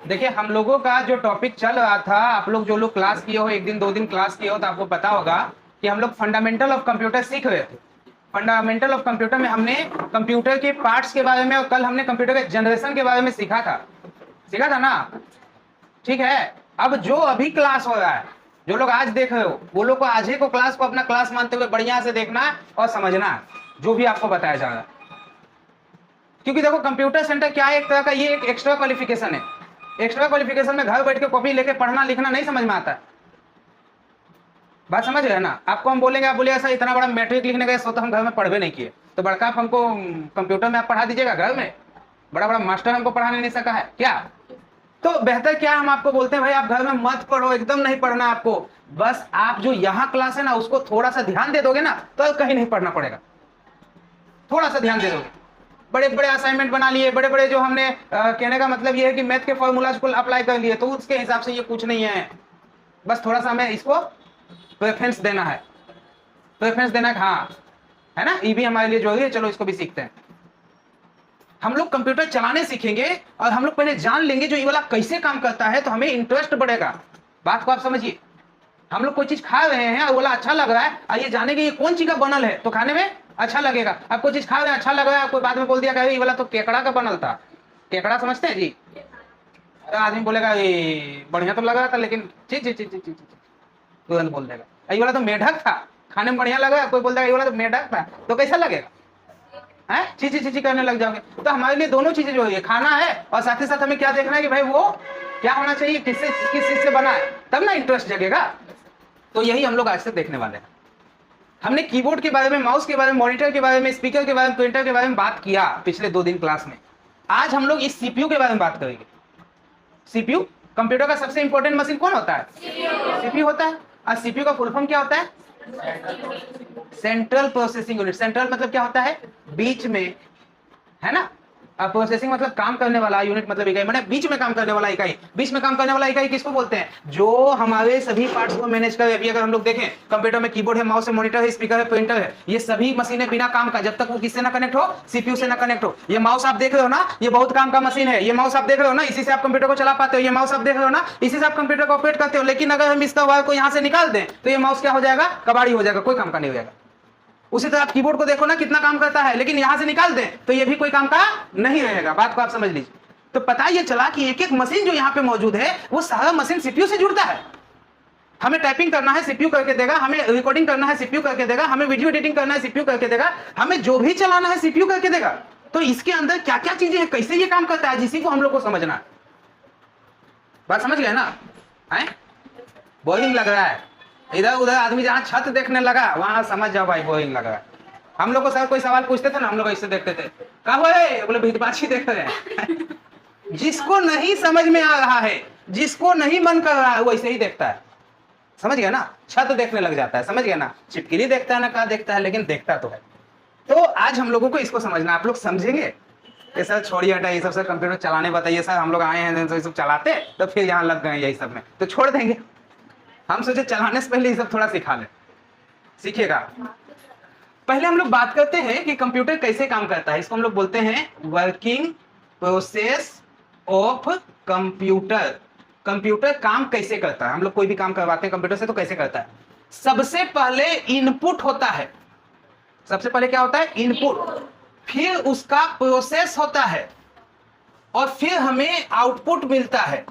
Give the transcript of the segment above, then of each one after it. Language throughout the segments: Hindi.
देखिए, हम लोगों का जो टॉपिक चल रहा था, आप लोग जो लोग क्लास किए हो, एक दिन 2 दिन क्लास किए हो, तो आपको पता होगा कि हम लोग फंडामेंटल ऑफ कंप्यूटर सीख रहे थे। फंडामेंटल ऑफ कंप्यूटर में हमने कंप्यूटर के पार्ट्स के बारे में और कल हमने कंप्यूटर के जनरेशन के बारे में सीखा था ना। ठीक है, अब जो अभी क्लास हो रहा है, जो लोग आज देख रहे हो, वो लोग को आज ही को क्लास को अपना क्लास मानते हुए बढ़िया से देखना है और समझना है जो भी आपको बताया जा रहा है। क्योंकि देखो, कंप्यूटर सेंटर क्या है, एक तरह का ये एक एक्स्ट्रा क्वालिफिकेशन है। एक्स्ट्रा क्वालिफिकेशन में घर बैठ के कॉपी लेके पढ़ना लिखना नहीं समझ में आता है। बात समझ रहे हैं ना। आपको हम बोलेंगे, आप बोलिए ऐसा इतना बड़ा मैट्रिक लिखने गए, सो तो हम घर में पढ़वे नहीं किए, तो बड़का आप हमको कंप्यूटर में आप पढ़ा दीजिएगा घर में। बड़ा बड़ा मास्टर हमको पढ़ाने नहीं सका है क्या? तो बेहतर क्या हम आपको बोलते हैं, भाई आप घर में मत पढ़ो, एकदम नहीं पढ़ना आपको। बस आप जो यहाँ क्लास है ना, उसको थोड़ा सा ध्यान दे दोगे ना, तो कहीं नहीं पढ़ना पड़ेगा। थोड़ा सा ध्यान दे दोगे। बड़े बड़े असाइनमेंट बना लिए, बड़े बड़े जो हमने कहने का मतलब ये है कि मैथ के फॉर्मूलाज को अप्लाई कर लिए, तो उसके हिसाब से ये कुछ नहीं है। बस थोड़ा सा हमें इसको प्रेफरेंस देना है, हाँ है ना, ये भी हमारे लिए जरूरी है। चलो इसको भी सीखते हैं। हम लोग कंप्यूटर चलाने सीखेंगे और हम लोग पहले जान लेंगे जो ये वाला कैसे काम करता है, तो हमें इंटरेस्ट बढ़ेगा। बात को आप समझिए। हम लोग कोई चीज खा रहे हैं और बोला अच्छा लग रहा है, आइए जाने कि ये कौन चीज का बनल है, तो खाने में अच्छा लगेगा। आप कोई चीज खा रहे हैं, अच्छा लग रहा है, कोई बाद में बोल दिया ये वाला तो केकड़ा का बनल था। केकड़ा समझते हैं जी? तो आदमी बोलेगा ये बढ़िया तो लग रहा था, लेकिन ची ची ची ची ची तुरंत बोल देगा ये वाला तो मेढक था, खाने में बढ़िया लगा। कोई बोल देगा ये वाला तो मेढक था, तो कैसा लगेगा? है चीची चीची करने लग जाओगे। तो हमारे लिए दोनों चीजें जो है, खाना है और साथ ही साथ हमें क्या देखना है कि भाई वो क्या होना चाहिए, किस चीज से बना है, तब ना इंटरेस्ट जगेगा। तो यही हम लोग आज से देखने वाले हैं। हमने कीबोर्ड के बारे में, माउस के बारे में, मॉनिटर के बारे में, स्पीकर के बारे में, प्रिंटर के बारे में बात किया पिछले 2 दिन क्लास में। आज हम लोग इस सीपीयू के बारे में बात करेंगे। सीपीयू कंप्यूटर का सबसे इंपॉर्टेंट मशीन कौन होता है? सीपीयू होता है। और सीपीयू का फुल फॉर्म क्या होता है? Central processing unit. सेंट्रल मतलब क्या होता है? बीच में, है ना। प्रोसेसिंग मतलब काम करने वाला, यूनिट मतलब इकाई, मतलब बीच में काम करने वाला इकाई। बीच में काम करने वाला इकाई किसको बोलते हैं? जो हमारे सभी पार्ट्स को मैनेज करे। अभी अगर हम लोग देखें, कंप्यूटर में कीबोर्ड है, माउस है, मॉनिटर है, स्पीकर है, प्रिंटर है, ये सभी मशीनें बिना काम का, जब तक वो किससे ना कनेक्ट हो, सीपीयू से ना कनेक्ट हो। ये माउस आप देख रहे हो ना, ये बहुत काम का मशीन है। ये माउस आप देख रहे हो ना, इसी से आप कंप्यूटर को चला पाते हो। ये माउस आप देख रहे हो ना, इसी से आप कंप्यूटर को ऑपरेट करते हो। लेकिन अगर हम इसका वायर को यहाँ से निकाल दें, तो ये माउस क्या हो जाएगा? कबाड़ी हो जाएगा, कोई काम का नहीं हो जाएगा। उसी तरह आप कीबोर्ड को देखो ना, कितना काम करता है, लेकिन यहां से निकाल दें तो ये भी कोई काम का नहीं रहेगा। बात को आप समझ लीजिए। तो पता ये चला कि एक एक मशीन जो यहाँ पे मौजूद है, वो सारा मशीन सीपीयू से जुड़ता है। हमें टाइपिंग करना है, सीपीयू करके देगा। हमें रिकॉर्डिंग करना है, सीपीयू करके देगा। हमें वीडियो एडिटिंग करना है, सीपीयू करके देगा। हमें जो भी चलाना है, सीपीयू करके देगा। तो इसके अंदर क्या क्या चीजें हैं, कैसे ये काम करता है, इसी को हम लोग को समझना है। बात समझ गए ना? बोरिंग लग रहा है? इधर उधर आदमी जहां छत देखने लगा, वहां समझ जाओ भाई बोरिंग लग रहा है। हम लोग को सर कोई सवाल पूछते थे ना, हम लोग ऐसे देखते थे, कहा बोले भीतबाची देख रहे हैं। जिसको नहीं समझ में आ रहा है, जिसको नहीं मन कर रहा है, वो ऐसे ही देखता है। समझ गया ना? छत देखने लग जाता है। समझ गया ना? छिपकली देखता है ना, कहा देखता है, लेकिन देखता तो है। तो आज हम लोगों को इसको समझना। आप लोग समझेंगे? ये सर छोड़िए, हटा ये सब, सर कंप्यूटर चलाने बताइए। सर हम लोग आए हैं तो ये सब चलाते, तो फिर यहाँ लग गए यही सब में, तो छोड़ देंगे। हम सोचे चलाने से पहले ये सब थोड़ा सिखा लें। सीखिएगा। पहले हम लोग बात करते हैं कि कंप्यूटर कैसे काम करता है। इसको हम लोग बोलते हैं working process of computer. Computer काम कैसे करता है? हम लोग कोई भी काम करवाते हैं कंप्यूटर से, तो कैसे करता है? सबसे पहले इनपुट होता है। सबसे पहले क्या होता है? इनपुट। फिर उसका प्रोसेस होता है और फिर हमें आउटपुट मिलता है।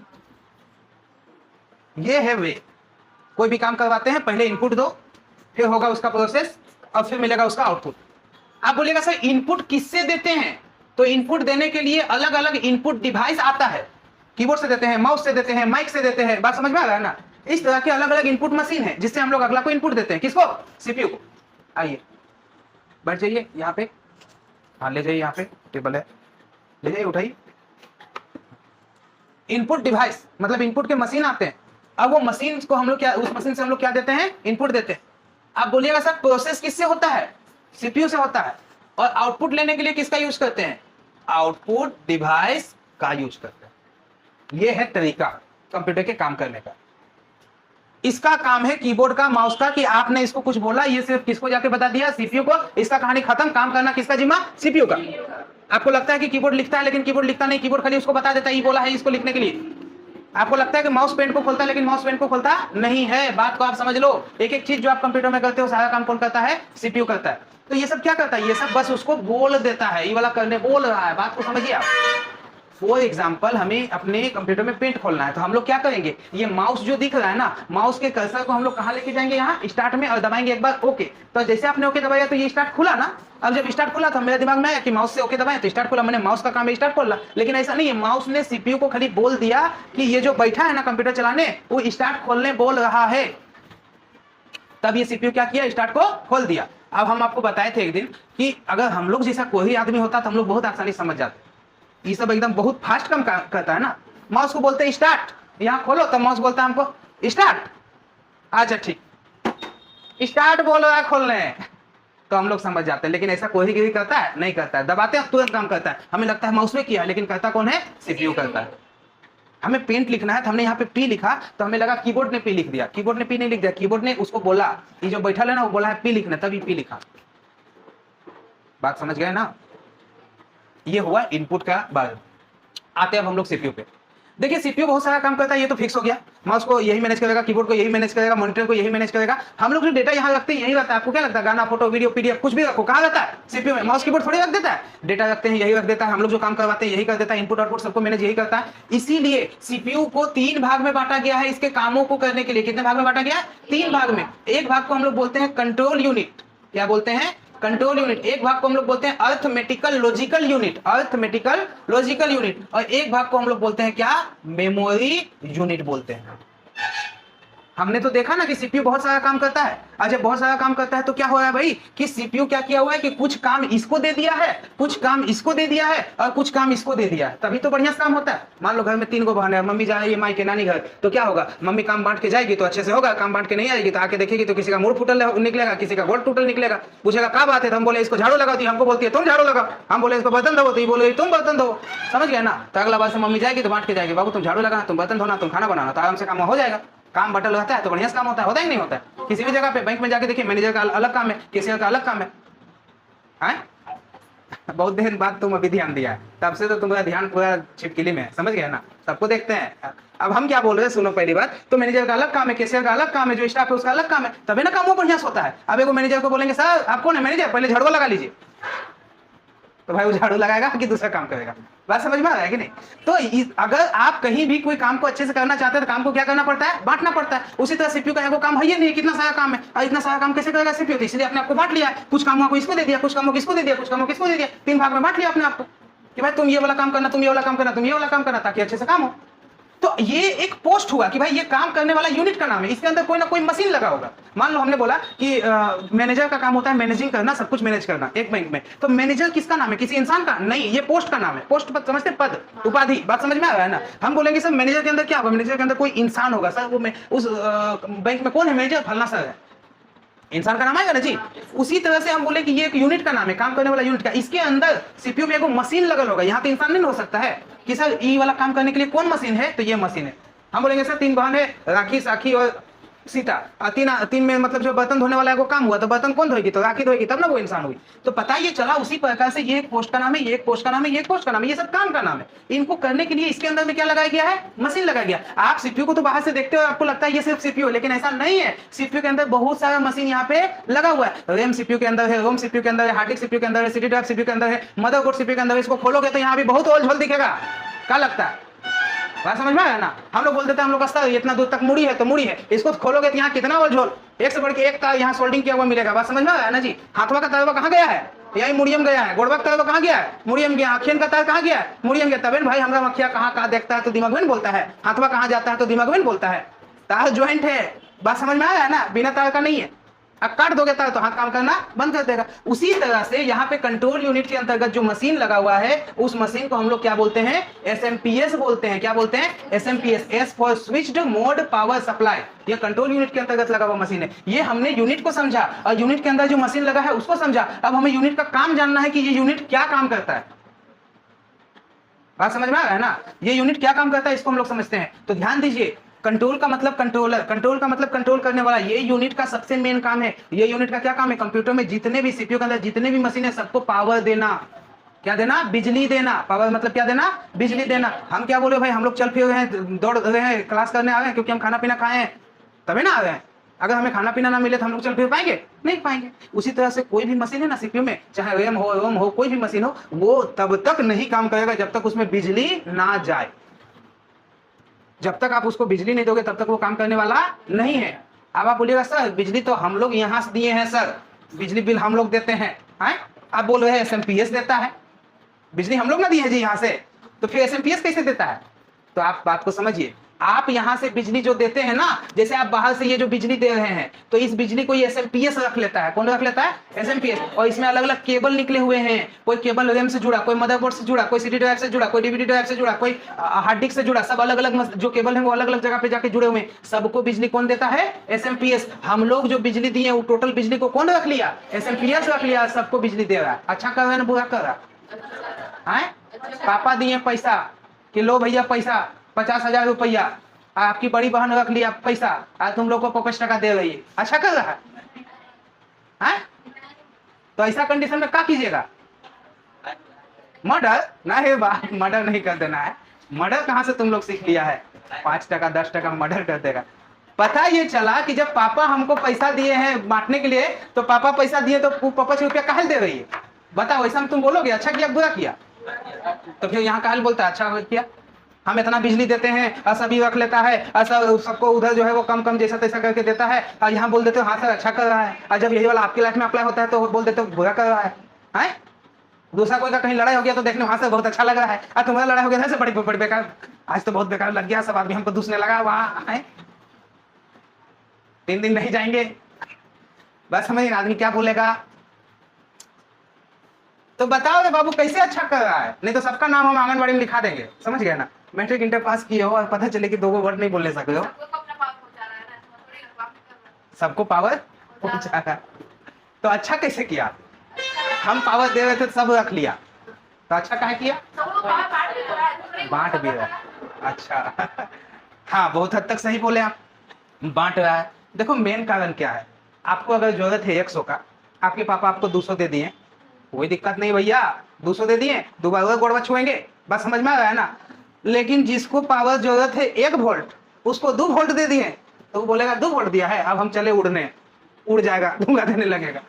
ये है वे। कोई भी काम करवाते हैं, पहले इनपुट दो, फिर होगा उसका प्रोसेस और फिर मिलेगा उसका आउटपुट। आप बोलिएगा सर इनपुट किससे देते हैं? तो इनपुट देने के लिए अलग अलग इनपुट डिवाइस आता है। कीबोर्ड से देते हैं, माउस से देते हैं, माइक से देते हैं। बात समझ में आ रहा है ना? इस तरह के अलग अलग इनपुट मशीन है, जिससे हम लोग अगला को इनपुट देते हैं। किसको? सीपीयू को। आइए बैठ जाइए यहाँ पे। हाँ ले जाइए, यहाँ पे टेबल है, ले जाइए, उठाइए। इनपुट डिवाइस मतलब इनपुट के मशीन आते हैं। अब वो मशीन को हम लोग क्या, उस मशीन से हम लोग क्या देते हैं? इनपुट देते हैं। आप बोलिएगा सर प्रोसेस किससे होता है? सीपीयू से होता है। और आउटपुट लेने के लिए किसका यूज करते हैं? आउटपुट डिवाइस का यूज करते हैं। यह है तरीका कंप्यूटर के काम करने का। इसका काम है कीबोर्ड का, माउस का, कि आपने इसको कुछ बोला, ये सिर्फ किसको जाके बता दिया, सीपीयू को, इसका कहानी खत्म। काम करना किसका जिम्मा, सीपीयू का। आपको लगता है कि कीबोर्ड लिखता है, लेकिन कीबोर्ड लिखता नहीं, कीबोर्ड खाली उसको बता देता है ये बोला है इसको लिखने के लिए। आपको लगता है कि माउस पेन को खोलता है, लेकिन माउस पेन को खोलता नहीं है। बात को आप समझ लो। एक एक चीज जो आप कंप्यूटर में करते हो सारा काम कौन करता है, सीपीयू करता है। तो ये सब क्या करता है, ये सब बस उसको बोल देता है, ये वाला करने बोल रहा है। बात को समझिए आप। फॉर एग्जाम्पल हमें अपने कंप्यूटर में पेंट खोलना है, तो हम लोग क्या करेंगे, ये माउस जो दिख रहा है ना, माउस के कर्सर को हम लोग कहाँ लेके जाएंगे, यहाँ स्टार्ट में, और दबाएंगे एक बार ओके। तो जैसे आपने ओके दबाया तो ये स्टार्ट खुला ना। अब जब स्टार्ट खुला तो मेरे दिमाग में आया कि माउस से ओके दबाएं तो स्टार्ट खुला, मैंने माउस का काम है स्टार्ट खोलना। लेकिन ऐसा नहीं है, माउस ने सीपीयू को खाली बोल दिया कि ये जो बैठा है ना कंप्यूटर चलाने, वो स्टार्ट खोलने बोल रहा है। तब ये सीपीयू क्या किया, स्टार्ट को खोल दिया। अब हम आपको बताए थे एक दिन कि अगर हम लोग जैसा कोई आदमी होता तो हम लोग बहुत आसानी समझ जाते। ये सब एकदम बहुत फास्ट काम करता है ना। माउस को बोलते हैं स्टार्ट, यहाँ खोलो, तब माउस बोलता है हमको स्टार्ट। अच्छा ठीक, स्टार्ट बोल रहा है खोलने, तो हम लोग समझ जाते हैं। लेकिन ऐसा कोई भी करता है, नहीं करता है। दबाते हैं तुरंत काम करता है। हमें लगता है माउस में किया है, लेकिन करता कौन है, सीपीयू करता है। हमें पेंट लिखना है तो हमने यहाँ पे पी लिखा, तो हमें लगा कीबोर्ड ने पी लिख दिया। कीबोर्ड ने पी नहीं लिख दिया, कीबोर्ड ने उसको बोला, ये जो बैठा है ना वो बोला है पी लिखना, तभी पी लिखा। बात समझ गए ना। ये हुआ इनपुट का बारे। आते हैं अब हम लोग सीपीयू पे। देखिए सीपीयू बहुत सारा काम करता है, ये तो फिक्स हो गया। माउस को यही मैनेज करेगा, कीबोर्ड को यही मैनेज करेगा, मॉनिटर को यही मैनेज करेगा। हम लोग जो डेटा यहाँ रखते हैं यही रहता है। आपको क्या लगता है, गाना, फोटो, वीडियो, पीडीएफ कुछ भी रखो, कहाँ रहता है, सीपीयू में। माउस कीबोर्ड थोड़ी रख देता है, डेटा रखते हैं यही रख देता है। हम लोग जो काम करवाते हैं यही कर देता है, इनपुट आउटपुट सबको मैनेज यही करता है। इसीलिए सीपीयू को 3 भाग में बांटा गया है इसके कामों को करने के लिए। कितने भाग में बांटा गया, 3 भाग में। एक भाग को हम लोग बोलते हैं कंट्रोल यूनिट। क्या बोलते हैं, कंट्रोल यूनिट। एक भाग को हम लोग बोलते हैं arithmetical logical unit, arithmetical logical unit. और एक भाग को हम लोग बोलते हैं क्या, मेमोरी यूनिट बोलते हैं। हमने तो देखा ना कि सीपीयू बहुत सारा काम करता है। और जब बहुत सारा काम करता है तो क्या हो रहा है भाई, कि सीपीयू क्या किया हुआ है कि कुछ काम इसको दे दिया है, कुछ काम इसको दे दिया है, और कुछ काम इसको दे दिया है, तभी तो बढ़िया काम होता है। मान लो घर में 3 गो बहन है, मम्मी जा रही है माई के नानी घर, तो क्या होगा, मम्मी काम बांट के जाएगी तो अच्छे से होगा, काम बांट के नहीं आएगी तो आके देखेगी तो किसी का मुंह फूटल निकलेगा, किसी का गोड़ टूटल निकलेगा। पूछेगा क्या बात है, तो हम बोले इसको झाड़ू लगाओ, तो हमको बोलती है तुम झाड़ू लगाओ। हम बोले इसको बर्तन धो, तो ये बोले तुम बर्तन धो। समझ गया ना। तो अगला बार से मम्मी जाएगी तो बांट के जाएगी, बाबू तुम झाड़ू लगाना, तुम बर्तन धोना, तुम खाना बनाना, तो आराम से काम हो जाएगा। काम बटल रहता है तो बढ़िया काम होता है ही नहीं होता है। किसी भी जगह पे बैंक में जाके देखिए, मैनेजर का अलग काम है, कैशियर का अलग काम है। बहुत दिन बाद तुम अभी ध्यान दिया है, तब से तो तुम्हारा ध्यान पूरा छिपकली में है। समझ गया ना, सबको देखते हैं। अब हम क्या बोल रहे हैं सुनो। पहली बात तो मैनेजर का अलग काम है, कैशियर का अलग काम है, जो स्टाफ है उसका अलग काम है, तभी ना काम वो बढ़िया होता है। अब एक मैनेजर को बोलेंगे सर आप कौन है मैनेजर, पहले झाड़ू लगा लीजिए, तो भाई वो झाड़ू लगाएगा कि दूसरा काम करेगा। बात समझ में आ रहा है कि नहीं। तो अगर आप कहीं भी कोई काम को अच्छे से करना चाहते हैं तो काम को क्या करना पड़ता है, बांटना पड़ता है। उसी तरह सीपीयू का वो काम है ही नहीं, कितना सारा काम है, और इतना सारा काम कैसे करेगा सीपीयू, तो इसलिए आपने आपको बांट लिया है। कुछ कामों को इसको दे दिया, कुछ कामों को इसको दे दिया, कुछ कामों को इसको दे दिया, 3 भाग में बांट लिया आपने आपको कि भाई तुम ये वाला काम करना, तुम ये वाला काम करना, तुम ये वाला काम करना, ताकि अच्छे से काम हो। तो ये एक पोस्ट हुआ कि भाई ये काम करने वाला यूनिट का नाम है, इसके अंदर कोई ना कोई मशीन लगा होगा। मान लो हमने बोला कि मैनेजर का काम होता है मैनेजिंग करना, सब कुछ मैनेज करना एक बैंक में, तो मैनेजर किसका नाम है, किसी इंसान का नहीं, ये पोस्ट का नाम है। पोस्ट पद समझते, पद उपाधि। बात समझ में आ रहा है ना। हम बोलेंगे सर मैनेजर के अंदर क्या होगा, मैनेजर के अंदर कोई इंसान होगा। सर वो उस बैंक में कौन है मैनेजर, फलना सर है, इंसान का नाम आएगा ना जी। उसी तरह से हम बोले कि ये एक यूनिट का नाम है, काम करने वाला यूनिट का। इसके अंदर सीपीयू में एक मशीन लगल होगा, यहाँ तो इंसान नहीं हो सकता है कि सर ये वाला काम करने के लिए कौन मशीन है, तो ये मशीन है। हम बोलेंगे सर 3 बहन है, राखी, साखी और सीता, तीन में मतलब जो बर्तन धोने वाला है वो काम हुआ, तो बर्तन कौन धोएगी, तो राखी धोएगी, तब ना वो इंसान हुई। तो पता ये चला उसी प्रकार से ये एक पोस्ट का नाम है, ये एक पोस्ट का नाम है, ये एक पोस्ट का नाम है, ये सब काम का नाम है। इनको करने के लिए इसके अंदर में क्या लगाया गया है, मशीन लगाया गया। आप सीपीयू को तो बाहर से देखते हो, आपको लगता है ये सिर्फ सीपीयू, लेकिन ऐसा नहीं है। सीपीयू के अंदर बहुत सारा मशीन यहाँ पे लगा हुआ है। रैम सीपीयू के अंदर है, रोम सीपीयू के अंदर है, हार्ड डिस्क सीपीयू के अंदर है, सीडी ड्राइव सीपीयू के अंदर है, मदरबोर्ड सीपीयू के अंदर है। इसको खोलोगे तो यहाँ भी बहुत ओल झोल दिखेगा। क्या लगता है, बात समझ में आया ना। हम लोग बोल देते हैं हम लोग का इतना दूर तक मुड़ी है तो मुड़ी है, इसको खोलोगे तो यहाँ कितना और झोल, एक से बढ़ के एक तार यहाँ सोल्डिंग किया हुआ मिलेगा। बात समझ में आया ना जी। हाथवा का तारवा कहाँ गया है, यही मुड़ियम गया है। गोड़वा का तारवा कहाँ गया है, मुड़ियम गया। आखियन का तार कहाँ गया है, मुड़ियम गया। तबे भाई हमारा मक्खिया कहाँ देखता है तो दिमाग में बोलता है, हाथवा कहाँ जाता है तो दिमाग में बोलता है। तार ज्वाइंट है, बात समझ में आया ना, बिना तार का नहीं है। अब काट दोगे तार तो हाथ काम करना बंद कर देगा। उसी तरह से यहाँ पे कंट्रोल यूनिट के अंतर्गत जो मशीन लगा हुआ है, उस मशीन को हम लोग क्या बोलते हैं, एसएमपीएस बोलते हैं। क्या बोलते हैं, SMPS, S for switched mode power supply. ये कंट्रोल यूनिट के अंतर्गत लगा हुआ मशीन है। ये हमने यूनिट को समझा और यूनिट के अंदर जो मशीन लगा है उसको समझा। अब हमें यूनिट का काम जानना है कि ये यूनिट क्या काम करता है। बात समझ में आ रहा है ना, ये यूनिट क्या काम करता है, इसको हम लोग समझते हैं। तो ध्यान दीजिए, कंट्रोल का मतलब कंट्रोलर, कंट्रोल का मतलब कंट्रोल करने वाला। ये यूनिट का सबसे मेन काम है। ये यूनिट का क्या काम है? कंप्यूटर में जितने भी सीपीयू के अंदर जितने भी मशीन है सबको पावर देना। क्या देना? बिजली देना। पावर मतलब क्या देना? बिजली देना। हम क्या बोले भाई, हम लोग चल फिर रहे हैं, दौड़ रहे हैं, क्लास करने आ रहे हैं क्योंकि हम खाना पीना खाए हैं, तभी ना आ रहे हैं। अगर हमें खाना पीना ना मिले तो हम लोग चल फिर पाएंगे? नहीं पाएंगे। उसी तरह से कोई भी मशीन है ना सीपीयू में, चाहे रैम हो रोम हो, कोई भी मशीन हो, वो तब तक नहीं काम करेगा जब तक उसमें बिजली ना जाए। जब तक आप उसको बिजली नहीं दोगे तब तक वो काम करने वाला नहीं है। अब आप बोलिएगा सर बिजली तो हम लोग यहाँ से दिए हैं सर, बिजली बिल हम लोग देते हैं। आप बोल रहे हैं एसएमपीएस देता है, बिजली हम लोग ना दिए हैं जी यहाँ से, तो फिर एसएमपीएस कैसे देता है? तो आप बात को समझिए। आप यहाँ से बिजली जो देते हैं ना, जैसे आप बाहर से ये जो बिजली दे रहे हैं, तो इस बिजली को ये एसएमपीएस रख लेता है। कौन रख लेता है? एसएमपीएस। और इसमें अलग अलग केबल निकले हुए हैं। कोई केबल रैम से जुड़ा, कोई मदरबोर्ड से जुड़ा, कोई सीडी ड्राइव से जुड़ा, कोई डीवीडी ड्राइव से जुड़ा, कोई हार्ड डिस्क से जुड़ा। सब अलग अलग जो केबल है वो अलग अलग जगह पे जाके जुड़े हुए हैं। सबको बिजली कौन देता है? एसएमपीएस। हम लोग जो बिजली दिए वो टोटल बिजली को कौन रख लिया? एसएमपीएस रख लिया। सबको बिजली दे रहा है। अच्छा कर रहा है ना बुरा कर रहा है? पापा दिए पैसा कि लो भैया पैसा 50,000 रुपया, आपकी बड़ी बहन रख लिया पैसा, आज तुम लोग को 5 टका दे रही है। अच्छा कर रहा है? तो ऐसा कंडीशन में क्या कीजिएगा? मर्डर नहीं बात, मर्डर नहीं कर देना है। मर्डर कहां से तुम लोग सीख लिया है? 5 टका 10 टका मर्डर कर देगा। पता ये चला कि जब पापा हमको पैसा दिए हैं बांटने के लिए, तो पापा पैसा दिए तो 5 रुपया काहे दे रही है? बताओ, ऐसा तुम बोलोगे अच्छा किया बुरा किया? तो फिर यहाँ काहे बोलता है अच्छा किया? हम इतना बिजली देते हैं, ऐसा भी रख लेता है, ऐसा सबको उधर जो है वो कम कम जैसा तैसा करके देता है, और यहाँ बोल देते हो हाँ सर अच्छा कर रहा है। और जब यही वाला आपकी लाइफ में अप्लाई होता है तो बोल देते हो बुरा कर रहा है? दूसरा कोई का कहीं लड़ाई हो गया तो देखने हाँ सर बहुत अच्छा लग रहा है, और तुम्हारा लड़ाई हो गया बड़ी बड़ी बेकार, आज तो बहुत बेकार लग गया, सब आदमी हमको दूसने लगा वहाँ है। 3 दिन नहीं जाएंगे, बस समझिए आदमी क्या बोलेगा। तो बताओ रे बाबू कैसे अच्छा कर रहा है? नहीं तो सबका नाम हम आंगनबाड़ी में लिखा देंगे। समझ गए ना? मैट्रिक इंटर पास किए हो और पता चले कि 2 वर्ड नहीं बोलने सके हो, सबको पावर पहुंचा रहा है। तो अच्छा कैसे किया? हम पावर दे रहे थे सब रख लिया, तो अच्छा काहे किया? बांट भी रहा है। अच्छा हाँ बहुत हद तक सही बोले आप, बांट रहा है। देखो मेन कारण क्या है, आपको अगर जरूरत है 100 का, आपके पापा आपको 200 दे दिए, कोई दिक्कत नहीं भैया, 200 दे दिए, दोबारा गोड़वा छुएंगे, बस समझ में आ रहा है ना? लेकिन जिसको पावर जरूरत है 1 वोल्ट, उसको 2 वोल्ट दे दिए, तो वो बोलेगा 2 वोल्ट दिया है अब हम चले उड़ने, उड़ जाएगा, धुआं देने लगेगा।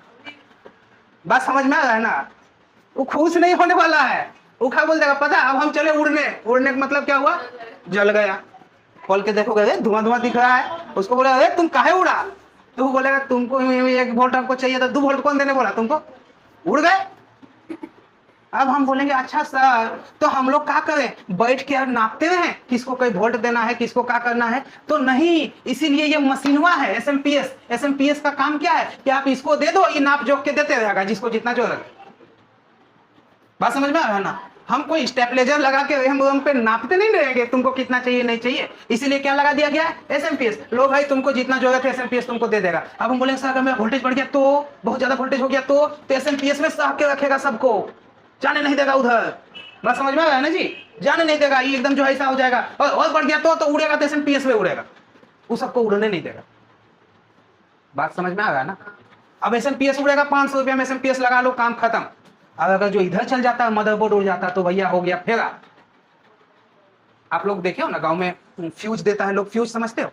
बात समझ में आ रहा है ना? वो खुश नहीं होने वाला है, वो क्या बोल देगा पता, अब हम चले उड़ने। उड़ने का मतलब क्या हुआ? जल गया। खोल के देखोगे धुआं धुआं दिख रहा है, उसको बोला अरे तुम काहे उड़ा? तो वो बोलेगा तुमको 1 वोल्ट हमको चाहिए था, 2 वोल्ट कौन देने बोला तुमको? उड़ गए। अब हम बोलेंगे अच्छा सर तो हम लोग क्या करें, बैठ के नापते हैं किसको कोई वोल्ट देना है, किसको क्या करना है? तो नहीं, इसीलिए ये मशीनवा है एसएमपीएस। एसएमपीएस का काम क्या है कि आप इसको दे दो, ये नाप जोक के देते रहेगा जिसको जितना जरूरत है। बात समझ में आ रहा है ना? हम कोई स्टेपलेजर लगा के हम पे नापते नहीं रहेंगे तुमको कितना चाहिए नहीं चाहिए, इसीलिए क्या लगा दिया गया है? एसएमपीएस। लो भाई तुमको जितना जरूरत है एसएमपीएस तुमको दे देगा। अब हम बोलेंगे सर अगर मेरा वोल्टेज बढ़ गया तो, बहुत ज्यादा वोल्टेज हो गया तो एसएमपीएस में साफ के रखेगा, सबको जाने नहीं देगा उधर। बस समझ में आ रहा है ना जी? जाने नहीं देगा, ये एकदम जो ऐसा हो जाएगा। और बढ़ गया तो उड़ेगा, तो एसएमपीएस में उड़ेगा, वो सबको उड़ने नहीं देगा। बात समझ में आ रहा है ना? अब एसएमपीएस उड़ेगा, 500 रुपया में एसएमपीएस लगा लो, काम खत्म। अब अगर जो इधर चल जाता है मदरबोर्ड उड़ जाता तो भैया हो गया फेरा। आप लोग देखे हो ना गांव में फ्यूज देता है लोग, फ्यूज समझते हो?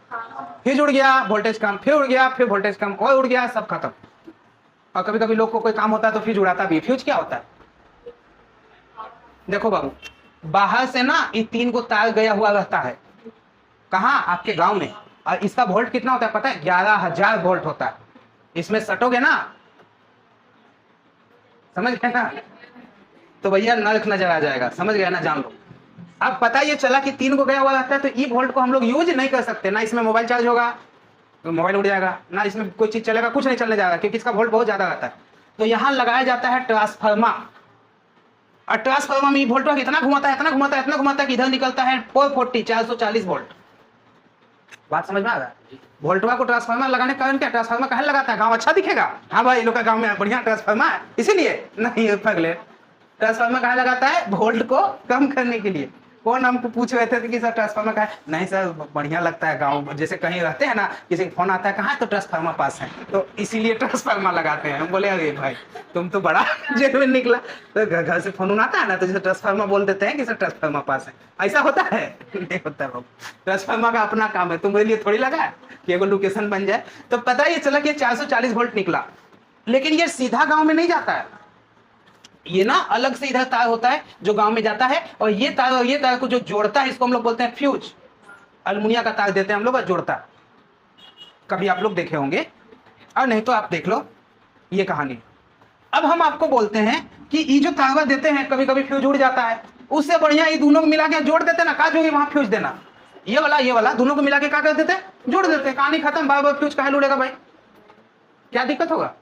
फ्यूज उड़ गया वोल्टेज कम, फिर उड़ गया फिर वोल्टेज कम, और उड़ गया सब खत्म। और कभी कभी लोग को कोई काम होता है तो फ्यूज उड़ाता भी। फ्यूज क्या होता है? देखो बाबू, बाहर से ना ये 3 को तार गया हुआ रहता है, कहाँ? आपके गांव में। और इसका वोल्ट कितना होता है पता है? 11,000 वोल्ट होता है। इसमें सटोगे ना, समझ गए ना, तो भैया नर्क नजर आ जाएगा। समझ गए ना? जान लो। अब पता ये चला कि 3 को गया हुआ रहता है, तो ई वोल्ट को हम लोग यूज नहीं कर सकते ना। इसमें मोबाइल चार्ज होगा तो मोबाइल उड़ जाएगा ना, इसमें कोई चीज चलेगा, कुछ नहीं चलने जाएगा क्योंकि इसका वोल्ट बहुत ज्यादा रहता है। तो यहाँ लगाया जाता है ट्रांसफार्मर, और ट्रांसफार्मर में वोल्ट इतना घुमाता है, इतना घुमाता है, इतना घुमाता है कि इधर निकलता है 440 वोल्ट। बात समझ में आ रहा है? वोल्टवा को ट्रांसफार्मर लगाने का कारण क्या? ट्रांसफार्मर कहाँ लगाता है? गांव अच्छा दिखेगा, हाँ भाई लोग का गांव में बढ़िया ट्रांसफार्मर है, इसीलिए नहीं पगले। ट्रांसफार्मर कहाँ लगाता है? वोल्ट को कम करने के लिए। कौन हमको पूछ रहे थे कि सर ट्रांसफार्मर का है, नहीं सर बढ़िया लगता है गाँव, जैसे कहीं रहते हैं ना, किसी का फोन आता है कहाँ है, तो ट्रांसफार्मर पास है, तो इसीलिए ट्रांसफार्मर लगाते हैं। हम बोले अरे भाई तुम तो बड़ा जेनुइन निकला, तो घर से फोन आता है ना, तो जैसे ट्रांसफार्मर बोल देते हैं कि सर ट्रांसफार्मर पास है। ऐसा होता है? नहीं होता है। ट्रांसफार्मर का अपना काम है, तुम्हारे लिए थोड़ी लगा है कि एगो लोकेशन बन जाए। तो पता ही चला कि 440 वोल्ट निकला, लेकिन ये सीधा गाँव में नहीं जाता है, ये ना अलग से इधर तार होता है जो गांव में जाता है, और ये तार को जो जोड़ता है, इसको हम लोग बोलते हैं फ्यूज। अल्मुनिया का तार देते हैं हम लोग और जोड़ता है। कभी आप लोग देखे होंगे, और नहीं तो आप देख लो ये कहानी। अब हम आपको बोलते हैं कि ये जो तार देते हैं, कभी कभी फ्यूज उड़ जाता है, उससे बढ़िया ये दोनों को मिला के जोड़ देते ना, कहा जो वहां फ्यूज देना, ये वाला दोनों को मिला के क्या कर देते, जोड़ देते, कहानी खत्म। बार बार फ्यूज कहा उड़ेगा भाई, क्या दिक्कत होगा?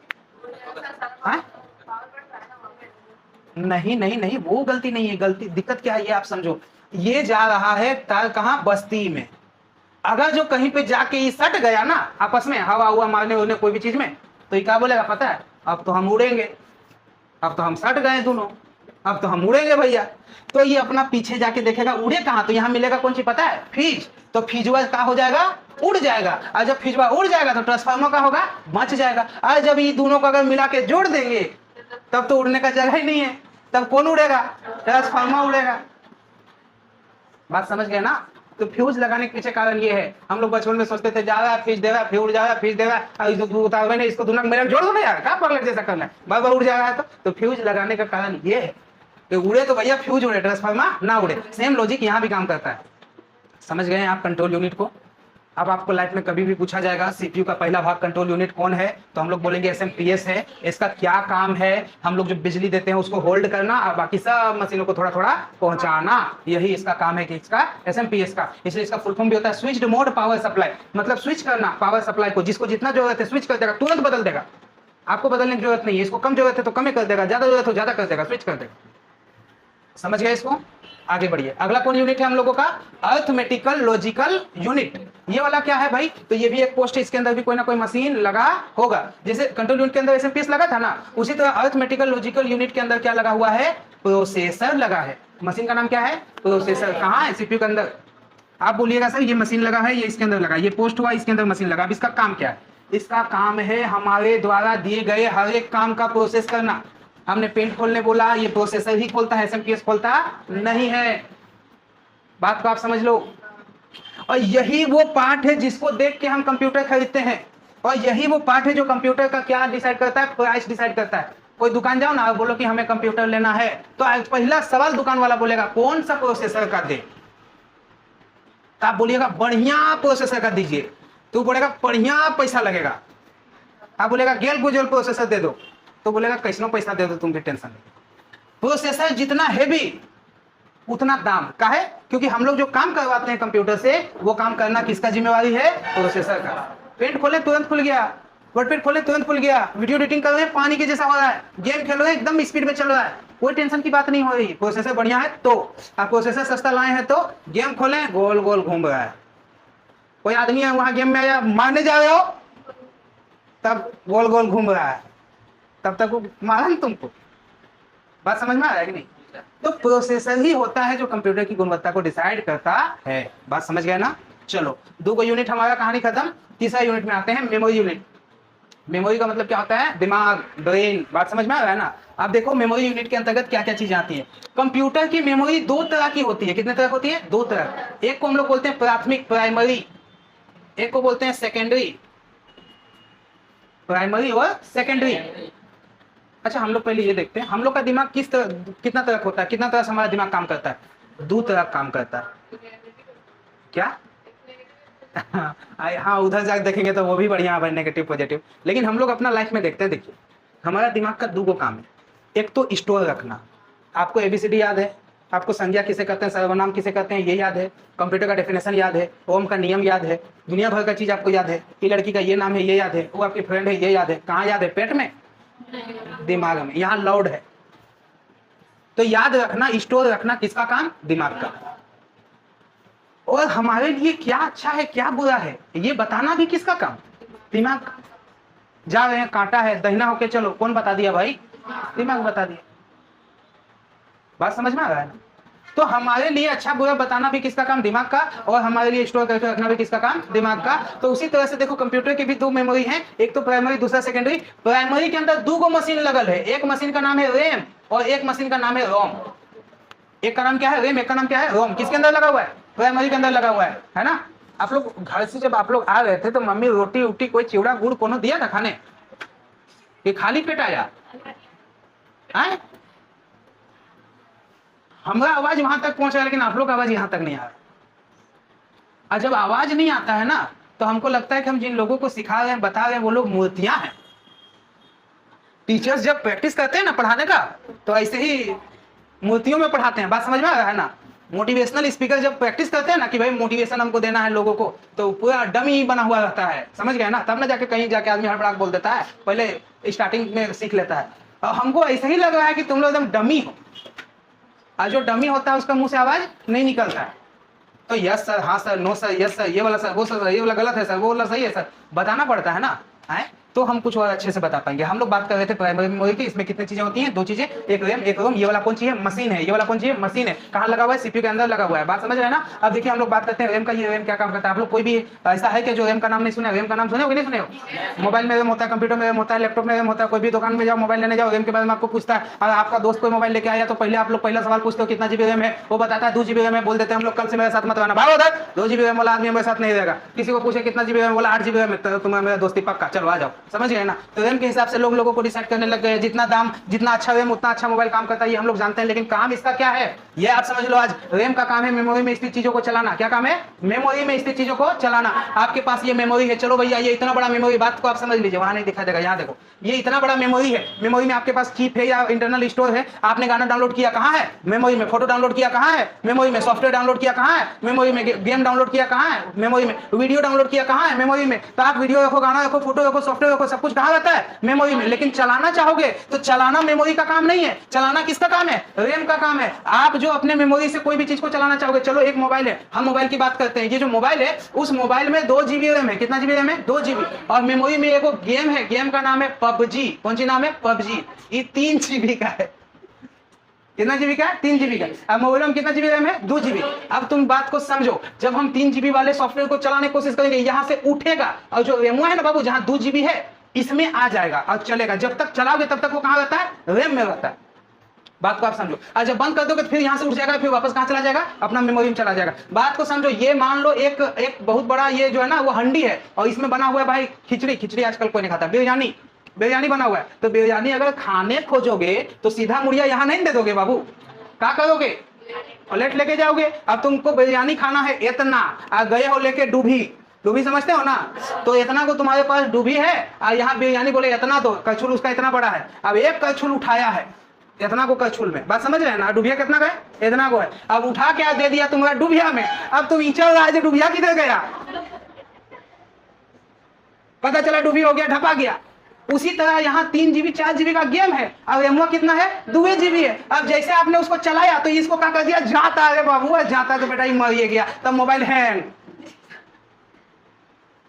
नहीं नहीं नहीं, वो गलती नहीं है, गलती दिक्कत क्या है ये आप समझो। ये जा रहा है तार कहाँ, बस्ती में। अगर जो कहीं पे जाके ये सट गया ना आपस में, हवा हुआ मारने उड़ने कोई भी चीज में, तो ये क्या बोलेगा पता है, अब तो हम उड़ेंगे, अब तो हम सट गए दोनों, अब तो हम उड़ेंगे भैया। तो ये अपना पीछे जाके देखेगा उड़े कहाँ, तो यहाँ मिलेगा कौन सी पता है, फीज। तो फीजवा क्या हो जाएगा, उड़ जाएगा। और जब फीजवा उड़ जाएगा तो ट्रांसफार्मर का होगा, बच जाएगा। और जब ये दोनों को अगर मिला के जोड़ देंगे तब तो उड़ने का जगह ही नहीं है, तब कौन उड़ेगा, ट्रांसफार्मर उड़ेगा। बात समझ गए ना? तो फ्यूज लगाने के पीछे कारण ये है, हम लोग बचपन में सोचते थे जा रहा है फ्यूज दे रहा है, फिर उड़ जा रहा है, फ्यूज दे रहा है, इसको दोनों मेरे जोड़ दो ना यार, क्या पगलट जैसा करना है, बार बार उड़ जा रहा है। तो फ्यूज लगाने का कारण ये है कि उड़े तो भैया फ्यूज उड़े, ट्रांसफार्मर ना उड़े। सेम लॉजिक यहाँ भी काम करता है। समझ गए आप कंट्रोल यूनिट को? अब आपको लाइफ में कभी भी पूछा जाएगा सीपीयू का पहला भाग कंट्रोल यूनिट कौन है, तो हम लोग बोलेंगे एसएमपीएस है। इसका क्या काम है, हम लोग जो बिजली देते हैं उसको होल्ड करना और बाकी सब मशीनों को थोड़ा थोड़ा पहुंचाना, यही इसका काम है कि इसका एसएमपीएस का। इसलिए इसका फुल फॉर्म भी होता है स्विच्ड मोड पावर सप्लाई, मतलब स्विच करना पावर सप्लाई को, जिसको जितना जरूरत है स्विच कर देगा, तुरंत बदल देगा। आपको बदलने की जरूरत नहीं है, इसको कम जरूरत है तो कम कर देगा, ज्यादा जरूरत हो ज्यादा कर देगा, स्विच कर देगा। समझ गए इसको? आगे बढ़िए। अगला कौन यूनिट है हम लोगों का, अर्थमेटिकल लॉजिकल यूनिट। ये वाला क्या है भाई, तो ये भी एक पोस्ट है, इसके अंदर भी कोई ना कोई मशीन लगा होगा। जैसे कंट्रोल यूनिट के अंदर एसएमपीएस लगा था ना, उसी तरह अर्थमेटिकल लॉजिकल यूनिट के अंदर क्या लगा हुआ है, प्रोसेसर लगा है। मशीन का नाम क्या है, प्रोसेसर। कहाँ है, सीपीयू के अंदर। आप बोलिएगा सर ये मशीन लगा है, ये इसके अंदर लगा, ये पोस्ट हुआ इसके अंदर मशीन लगा। अब इसका काम क्या है, इसका काम है हमारे द्वारा दिए गए हर एक काम का प्रोसेस करना। हमने पेंट खोलने बोला, ये प्रोसेसर ही खोलता है, एसएमपीएस खोलता नहीं है। बात को आप समझ लो। और यही वो पार्ट है जिसको देख के हम कंप्यूटर खरीदते हैं, और यही वो पार्ट है जो कंप्यूटर का क्या डिसाइड करता है, प्राइस डिसाइड करता है। कोई दुकान जाओ ना, बोलो कि हमें कंप्यूटर लेना है, तो पहला सवाल दुकान वाला बोलेगा कौन सा प्रोसेसर का दे। तो आप बोलिएगा बढ़िया प्रोसेसर का दीजिए, तो बोलेगा बढ़िया पैसा लगेगा। आप बोलेगा गेल गुजल प्रोसेसर दे दो, तो बोलेगा कैसनो पैसा दे दो, तुम भी टेंशन नहीं। प्रोसेसर जितना हैवी उतना दाम का है, क्योंकि हम लोग जो काम करवाते हैं कंप्यूटर से, वो काम करना किसका जिम्मेवारी है, प्रोसेसर का। पेंट खोले तुरंत खुल गया, वर्डपैड खोले तुरंत खुल गया, वीडियो एडिटिंग कर रहे हैं पानी के जैसा हो रहा है, गेम खेल रहे हैं एकदम स्पीड में चल रहा है, कोई टेंशन की बात नहीं हो रही। प्रोसेसर बढ़िया है तो आप प्रोसेसर सस्ता लाए हैं तो गेम खोले गोल गोल घूम रहा है। कोई आदमी है वहां गेम में आया मारने जा रहे हो, तब गोल गोल घूम रहा है, तब तक वो मारा नहीं तुमको। बात समझ में आ रहा है कि नहीं? तो प्रोसेसर ही होता है जो कंप्यूटर की गुणवत्ता को डिसाइड करता है। बात समझ गए ना? चलो, दो यूनिट हमारा कहानी खत्म। तीसरा यूनिट में आते हैं, मेमोरी यूनिट। मेमोरी का मतलब क्या होता है, दिमाग, ब्रेन। बात समझ में आ रहा है ना? आप देखो मेमोरी यूनिट के अंतर्गत क्या क्या चीजें आती है। कंप्यूटर की मेमोरी दो तरह की होती है। कितने तरह होती है, दो तरह। एक को हम लोग बोलते हैं प्राथमिक, प्राइमरी, एक को बोलते हैं सेकेंडरी, प्राइमरी और सेकेंडरी। अच्छा, हम लोग पहले ये देखते हैं हम लोग का दिमाग किस तरह, कितना तरह होता है, कितना तरह से हमारा दिमाग काम करता है। दो तरह काम करता है। क्या? हाँ, उधर जाकर देखेंगे तो वो भी बढ़िया है, नेगेटिव पॉजिटिव। लेकिन हम लोग अपना लाइफ में देखते हैं, देखिए हमारा दिमाग का दो काम है। एक तो स्टोर रखना, आपको एबीसीडी याद है, आपको संज्ञा किसे कहते हैं, सर्वनाम किसे कहते हैं, ये याद है। कंप्यूटर का डेफिनेशन याद है, ओम का नियम याद है, दुनिया भर का चीज आपको याद है। ये लड़की का ये नाम है, ये याद है, वो आपकी फ्रेंड है, ये याद है। कहाँ याद है, पेट में, दिमाग में, यहाँ लाउड है। तो याद रखना, स्टोर रखना किसका काम, दिमाग का। और हमारे लिए क्या अच्छा है क्या बुरा है ये बताना भी किसका काम, दिमाग। जा रहे हैं, कांटा है, दहिना होके चलो, कौन बता दिया भाई, दिमाग बता दिया। बात समझ में आ रहा है ना? तो हमारे लिए अच्छा बुरा बताना भी किसका काम, दिमाग का, और हमारे लिए स्टोर करके रखना भी किसका काम, दिमाग का। तो उसी तरह से देखो कंप्यूटर की भी दो मेमोरी है, एक तो प्राइमरी दूसरा सेकेंडरी। प्राइमरी के अंदर दो मशीन लगल है, एक मशीन का नाम है रैम और एक मशीन का नाम है रोम। एक का नाम क्या है रैम, एक का नाम क्या है रोम। किसके अंदर लगा हुआ है, प्राइमरी के अंदर लगा हुआ है ना। आप लोग घर से जब आप लोग आ रहे थे तो मम्मी रोटी उटी कोई चिवड़ा गुड़ कोनो दिया था खाने, ये खाली पेट आया है? हमारा आवाज वहां तक पहुंचा लेकिन आप लोग आवाज यहां तक नहीं आ रहा। और जब आवाज नहीं आता है ना तो हमको लगता है कि हम जिन लोगों को सिखा रहे हैं बता रहे हैं वो लोग मूर्तियां हैं। टीचर्स जब प्रैक्टिस करते हैं ना पढ़ाने का तो ऐसे ही मूर्तियों में पढ़ाते हैं, बात समझ में आ रहा है ना। मोटिवेशनल स्पीकर जब प्रैक्टिस करते हैं ना कि भाई मोटिवेशन हमको देना है लोगों को, तो पूरा डमी बना हुआ रहता है, समझ गए ना। तब ना जाके कहीं जाके आदमी हड़बड़ाक बोल देता है, पहले स्टार्टिंग में सीख लेता है। और हमको ऐसे ही लग रहा है कि तुम लोग एकदम डमी हो, और जो डमी होता है उसका मुंह से आवाज नहीं निकलता है। तो यस सर, हाँ sir, no sir, yes sir, ये वाला सर, वो सर, ये वाला गलत है सर, वो वाला सही है सर, बताना पड़ता है ना, है तो हम कुछ और अच्छे से बता पाएंगे। हम लोग बात कर रहे थे प्राइमरी मेमोरी की, इसमें कितनी चीजें होती हैं, दो चीजें, एक रैम एक रोम। ये वाला कौन सी है, मशीन है। ये वाला कौन सी है, मशीन है। कहाँ लगा हुआ है, सीपीयू के अंदर लगा हुआ है, बात समझ रहे हैं ना। अब देखिए हम लोग बात करते हैं रैम का। ये रैम क्या काम करता है, आप लोग कोई भी ऐसा है कि जो रैम का नाम नहीं सुना, रैम का नाम सुने हो कि नहीं सुने हो। मोबाइल में रैम होता है, कंप्यूटर में रैम होता है, लैपटॉप में रैम होता है। कोई भी दुकान में जाओ, मोबाइल लेने जाओ, रैम के बारे में आपको पूछता है। और आपका दोस्त कोई मोबाइल लेके आया तो पहले आप लोग पहला सवाल पूछते हो कितना जीबी रैम है, वो बताता है 2 GB रैम है, बोल देते हैं हम लोग कल से मेरे साथ मत रहना, भागो उधर, 2 GB रैम वाला आदमी मेरे साथ नहीं रहेगा। किसी को पूछे कितना जीबी रैम, बोला 8 GB रैम है, तो तुम्हारा मेरा दोस्ती पक्का, चलो आ जाओ, समझ गए ना। तो रैम के हिसाब से लोगों को डिसाइड करने लग गए, जितना दाम जितना अच्छा रैम उतना अच्छा मोबाइल काम करता है, ये हम लोग जानते हैं। लेकिन काम इसका क्या है ये आप समझ लो। आज रैम का काम है मेमोरी में स्थित चीजों को चलाना। क्या काम है, मेमोरी में स्थित चीजों को चलाना। आपके पास ये मेमोरी है, चलो भैया ये इतना बड़ा मेमोरी, बात को आप समझ लीजिए, वहां नहीं दिखा देगा, यहाँ देखो, ये इतना बड़ा मेमोरी है। मेमोरी में आपके पास चिप है या इंटरनल स्टोर है। आपने गाना डाउनलोड किया कहाँ है, मेमोरी में। फोटो डाउनलोड किया कहाँ है, मेमोरी में। सॉफ्टवेयर डाउनलोड किया कहाँ है, मेमोरी में। गेम डाउनलोड किया कहाँ है, मेमोरी में। वीडियो डाउनलोड किया कहाँ है, मेमोरी में। तो आप वीडियो रखो, गाना रखो, फोटो रखो, सॉफ्टवेयर रखो, सब कुछ कहाँ रहता है, मेमोरी में। लेकिन चलाना चाहोगे तो चलाना मेमोरी का काम नहीं है, चलाना किसका काम है, रैम का काम है। आप जो अपने मेमोरी से कोई भी चीज को चलाना चाहोगे, चलो एक मोबाइल है, हम मोबाइल की बात करते हैं। ये जो मोबाइल है उस मोबाइल में 2 GB रैम है। कितना जीबी रैम है, 2 GB। और मेमोरी में एक गेम है, गेम का नाम है पबजी। कौन सी नाम है, पबजी। ये 3 GB का है। कितना जीबी का है, 3 GB का। अब मोबाइल में कितना जीबी रैम है, 2 GB। अब तुम बात को समझो, जब हम 3 GB वाले सॉफ्टवेयर को चलाने की कोशिश करेंगे, यहां से उठेगा और जो रैम है ना बाबू, जहां 2 GB है इसमें आ जाएगा और चलेगा। जब तक चलाओगे तब तक वो कहां रहता है, रैम में रहता है। बात को आप समझो। और जब बंद कर दोगे तो फिर यहां से उठ जाएगा, फिर वापस कहां चला जाएगा, अपना मेमोरी में चला जाएगा। बात को समझो। ये मान लो एक बहुत बड़ा ये जो है ना वो हंडी है और इसमें बना हुआ है भाई खिचड़ी आजकल कोई नहीं खाता, बिरयानी बना हुआ है। तो बिरयानी अगर खाने खोजोगे तो सीधा मुड़िया यहाँ नहीं दे दोगे बाबू, क्या करोगे, प्लेट लेके जाओगे। अब तुमको बिरयानी खाना है इतना, गए हो लेके डूबी समझते हो ना, तो इतना को तुम्हारे पास डूबी है और यहाँ बिरयानी बोले इतना, तो कछुल उसका इतना बड़ा है। अब एक कछुल उठाया है इतना को कछुल में, बात समझ रहे हैं ना। डूबिया कितना का है, इतना को है। अब उठा क्या दे दिया तुम्हारा डूबिया में, अब तुम इंचल रहा है डूबिया किधर गया, पता चला डूबी हो गया, ढपा गया। उसी तरह यहाँ 3 GB 4 GB का गेम है और रैम कितना है, 2 GB है। अब जैसे आपने उसको चलाया तो इसको क्या कर दिया, जाता है बाबू, जाता तो बेटा मर गया, तब मोबाइल हैंग।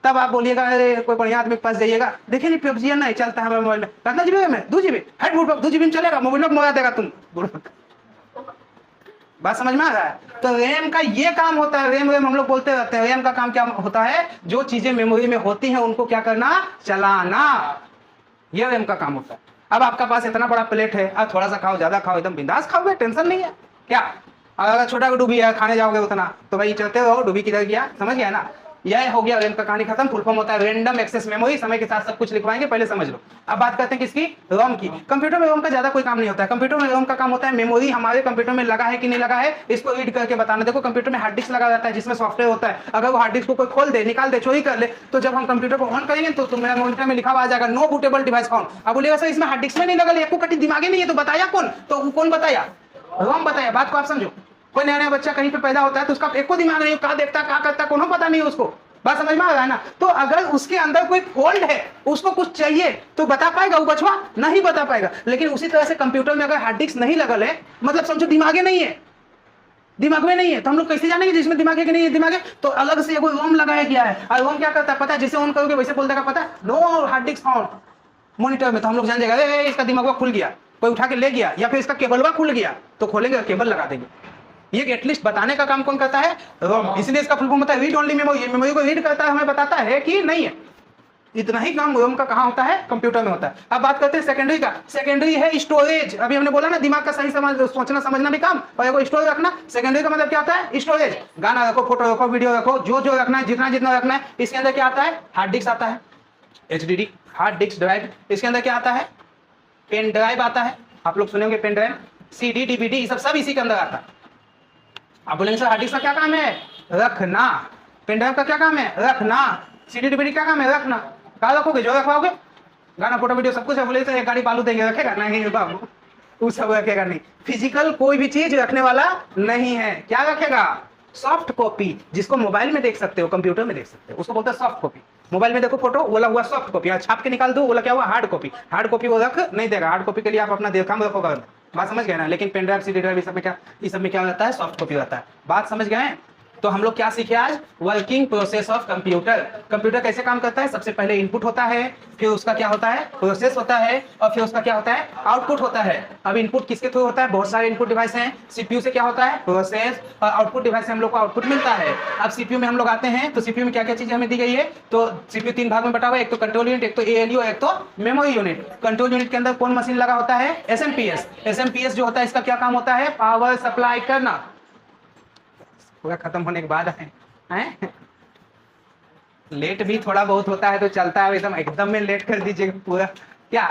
तब आप बोलिएगा अरे कोई बढ़िया आदमी के पास जाइएगा, देखिए नहीं पबजी नहीं चलता है मोबाइल में, कितना जीबी है, 2 GB हेड बुढ़ 2 GB में चलेगा, मोबाइल में मोबाइल देगा तुम। बात समझ में आ रहा है। तो रैम का ये काम होता है, रैम हम लोग बोलते रहते हैं। रैम का काम क्या होता है, जो चीजें मेमोरी में होती हैं उनको क्या करना, चलाना, ये रैम का काम होता है। अब आपका पास इतना बड़ा प्लेट है, अब थोड़ा सा खाओ, ज्यादा खाओ, एकदम बिंदास खाओगे, टेंशन नहीं है क्या। अगर छोटा डूबी है खाने जाओगे उतना, तो भाई चलते रहो, डूबी किधर गया, समझ गया ना। यह हो गया रैम का कहानी खत्म। फुल फॉर्म होता है रैंडम एक्सेस मेमोरी। समय के साथ सब कुछ लिखवाएंगे, पहले समझ लो। अब बात करते हैं किसकी, रोम की। कंप्यूटर में रोम का ज्यादा कोई काम नहीं होता है। कंप्यूटर में रोम का काम होता है मेमोरी हमारे कंप्यूटर में लगा है कि नहीं लगा है इसको रीड करके बताना। देखो कंप्यूटर में हार्ड डिस्क लगा रहता है जिसमें सॉफ्टवेयर होता है। अगर वो हार्ड डिस्क को कोई खोल दे, निकाल दे, चोरी कर ले, तो जब हम कंप्यूटर को ऑन करेंगे तो मेरा मॉनिटर में लिखा हुआ आ जाएगा नो बूटेबल डिवाइस फाउंड। अब बोलेगा सर इसमें हार्ड डिस्क में नहीं लगा, एक कटी दिमागी नहीं है, तो बताया कौन, तो कौन बताया, रोम बताया। बात को आप समझो। कोई नया बच्चा कहीं पे पैदा होता है तो उसका एक को दिमाग नहीं, कहाँ देखता कहाँ करता कोनो पता नहीं उसको, बात समझ में आ रहा है ना। तो अगर उसके अंदर कोई फॉल्ट है, उसको कुछ चाहिए तो बता पाएगा वो बचवा, नहीं बता पाएगा। लेकिन उसी तरह से कंप्यूटर में अगर हार्ड डिस्क नहीं लगल है, मतलब समझो दिमागे नहीं है, दिमाग में नहीं है, तो हम लोग कैसे जानेंगे जिसमें दिमाग है कि नहीं है। दिमाग है तो अलग से कोई रोम लगाया गया है, और रोम क्या करता है पता है, जिसे ऑन करोगे वैसे बोल देगा पता है no hard disk found monitor में, तो हम लोग जान जाएगा इसका दिमाग खुल गया, कोई उठा के ले गया, या फिर इसका केबलवा खुल गया, तो खोलेंगे केबल लगा देंगे। ये एटलीस्ट बताने का काम कौन करता है? रोम। इसलिए इसका फुल फॉर्म होता है रीड ओनली मेमोरी। मेमोरी को रीड करता है, हमें बताता है कि नहीं है। इतना ही काम रोम का कहाँ होता है? कंप्यूटर में होता है। अब बात करते हैं सेकेंडरी का। सेकेंडरी है स्टोरेज। अभी हमने बोला ना दिमाग का सही सोचना समझना भी काम और एगो स्टोरेज रखना। सेकेंडरी का मतलब क्या होता है? स्टोरेज। गाना रखो, फोटो रखो, वीडियो रखो, जो रखना है, जितना जितना रखना है। इसके अंदर क्या आता है? हार्ड डिस्क आता है, HDD हार्ड डिस्क ड्राइव। इसके अंदर क्या आता है? पेन ड्राइव आता है। आप लोग सुनेंगे पेन ड्राइव, CD DVD ये सब इसी के अंदर आता है। आप बोलेंगे सर हार्ड डिस्क का क्या काम है? रखना। पेन ड्राइव का क्या काम है? रखना। CD DVD क्या काम है? रखना। कहाँ रखोगे? जो रखवाओगे, गाना फोटो वीडियो सब कुछ है। बोले तो एक गाड़ी बालू देंगे, रखेगा? नहीं बाबू, वो सब रखेगा नहीं। फिजिकल कोई भी चीज रखने वाला नहीं है। क्या रखेगा? Soft copy. जिसको मोबाइल में देख सकते हो, कंप्यूटर में देख सकते हो, उसको बोलते हैं सॉफ्ट कॉपी। मोबाइल में देखो फोटो, बोला हुआ सॉफ्ट कॉपी। छाप के निकाल दो, बोला क्या हुआ? Hard copy. हार्ड कॉपी वो रख नहीं देगा। हार्ड कॉपी के लिए आप अपना देखा में रखोगा। बात समझ गए ना? लेकिन पेन ड्राइव, CD ड्राइव, इस सब में क्या रहता है? सॉफ्ट कॉपी रहता है। बात समझ गए? तो हम लोग क्या सीखे आज? Working process of computer. Computer कैसे काम करता है? सबसे पहले इनपुट होता है, फिर उसका क्या होता है? प्रोसेस होता है, और फिर उसका क्या होता है? आउटपुट होता है। अब इनपुट किसके थ्रू होता है? बहुत सारे इनपुट डिवाइस हैं। CPU से क्या होता है? प्रोसेस। और आउटपुट डिवाइस से हम लोग को आउटपुट मिलता है। अब CPU में हम लोग आते हैं तो CPU में क्या क्या चीजें हमें दी गई है? तो CPU 3 भाग में बटा हुआ है। एक तो कंट्रोल यूनिट, एक तो ALU, एक तो मेमोरी यूनिट। कंट्रोल यूनिट के अंदर कौन मशीन लगा होता है? SMPS। SMPS जो होता है इसका क्या काम होता है? पावर सप्लाई करना। पूरा खत्म होने के बाद है लेट भी थोड़ा बहुत होता है तो चलता है। एकदम एकदम में लेट कर दीजिएगा पूरा क्या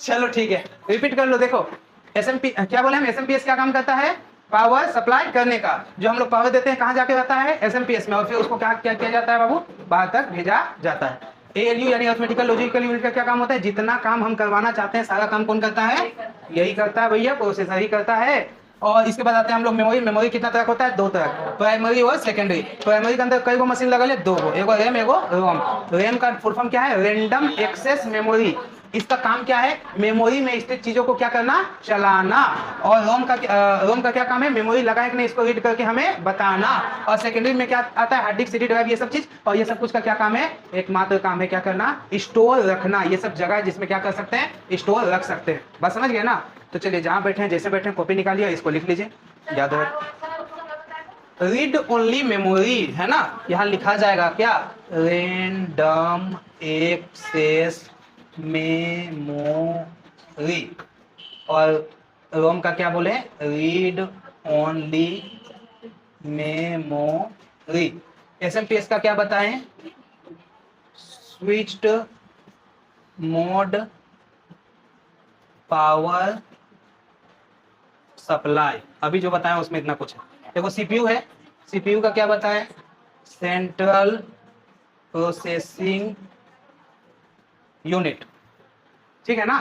चलो ठीक है, रिपीट कर लो। देखो SMP क्या बोले हम? SMPS क्या काम करता है? पावर सप्लाई करने का। जो हम लोग पावर देते हैं कहाँ जाके रहता है? SMPS में। और फिर उसको क्या क्या किया जाता है बाबू? बाहर तक भेजा जाता है। ALU यानी अरिथमेटिकल लॉजिकल यूनिट का क्या काम होता है? जितना काम हम करवाना चाहते हैं सारा काम कौन करता है? यही करता है भैया, प्रोसेसर ही करता है। और इसके बाद आते हैं हम लोग मेमोरी। मेमोरी कितना तरह होता है? 2 तरह, प्राइमरी और सेकेंडरी। प्राइमरी के अंदर कई गो मशीन लगा ले? 2 गो, एगो रैम एगो रोम। रैम का फुल फॉर्म क्या है? Random access memory. इसका काम क्या है? मेमोरी में स्थित चीजों को क्या करना? चलाना। और रोम का क्या काम है? मेमोरी लगाए कि नहीं इसको रीड करके हमें बताना। और सेकेंडरी में क्या आता है? हार्ड डिस्क, CD ड्राइव, ये सब चीज। और ये सब कुछ का क्या काम है? एकमात्र काम है क्या करना? स्टोर रखना। ये सब जगह है जिसमें क्या कर सकते हैं? स्टोर रख सकते हैं। बात समझ गए ना? तो चलिए जहां बैठे हैं, जैसे बैठे हैं, कॉपी निकालिए, इसको लिख लीजिए, याद हो। रीड ओनली मेमोरी है ना, यहाँ लिखा जाएगा क्या? Random access memory. और रोम का क्या बोले? Read only memory. SMPS का क्या बताएं? Switched mode power supply. अभी जो बताया उसमें इतना कुछ है। देखो CPU है, CPU का क्या बताएं? Central processing unit. ठीक है ना?